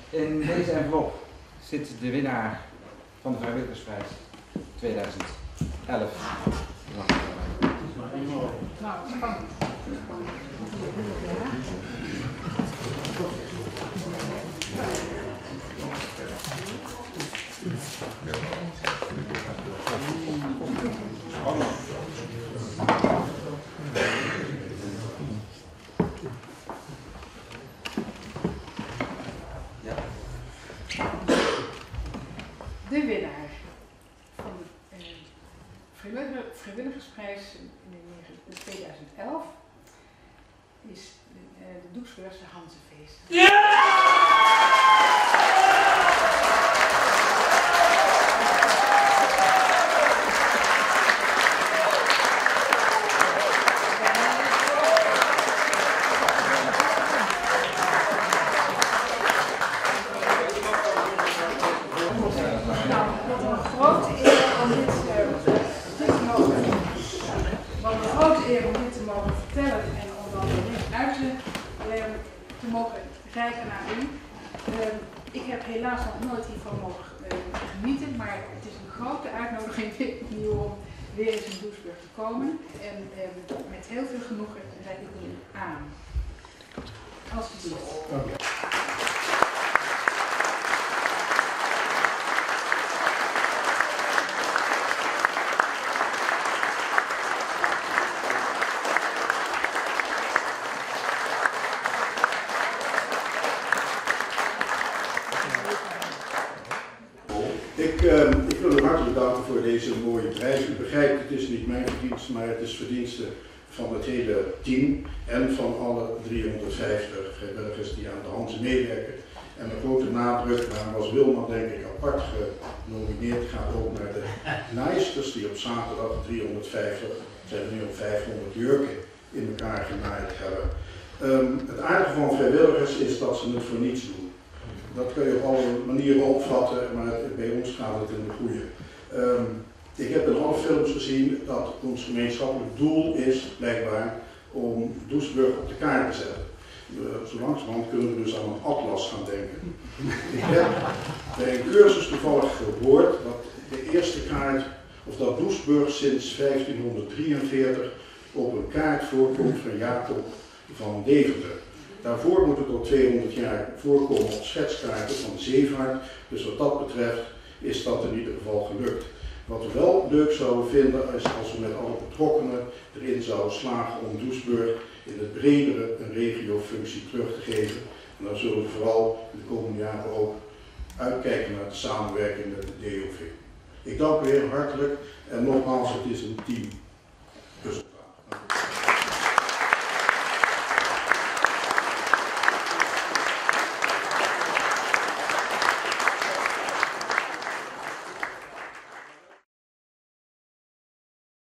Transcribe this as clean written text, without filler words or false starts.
In deze envelop zit de winnaar van de Vrijwilligersprijs 2011. De winnaar van de Vrijwilligersprijs in 2011 is de Doesburgse Hanzefeest. Vertellen en om dan uit te mogen reiken naar u. Ik heb helaas nog nooit hiervan mogen genieten, maar het is een grote uitnodiging nu om weer eens in Doesburg te komen. En met heel veel genoegen reik ik u aan. Alsjeblieft. Ik wil u hartelijk bedanken voor deze mooie prijs. U begrijpt, het is niet mijn verdienste, maar het is verdienste van het hele team en van alle 350 vrijwilligers die aan de Hanze meewerken. En een grote nadruk, daar was Wilma denk ik apart genomineerd, gaat ook naar de naaisters die op zaterdag 350, zijn er nu al 500 jurken in elkaar genaaid hebben. Het aardige van vrijwilligers is dat ze het voor niets doen. Dat kun je op alle manieren opvatten, maar bij ons gaat het in de goede. Ik heb in alle films gezien dat ons gemeenschappelijk doel is, blijkbaar, om Doesburg op de kaart te zetten. Zo langzamerhand kunnen we dus aan een atlas gaan denken. Ik heb bij een cursus toevallig gehoord dat de eerste kaart, of dat Doesburg sinds 1543 op een kaart voorkomt van Jacob van Deventer. Daarvoor moet het al 200 jaar voorkomen op schetskaarten van de zeevaart. Dus wat dat betreft is dat in ieder geval gelukt. Wat we wel leuk zouden vinden is als we met alle betrokkenen erin zouden slagen om Doesburg in het bredere een regiofunctie terug te geven. En dan zullen we vooral in de komende jaren ook uitkijken naar de samenwerking met de DOV. Ik dank u heel hartelijk en nogmaals, het is een team. Dus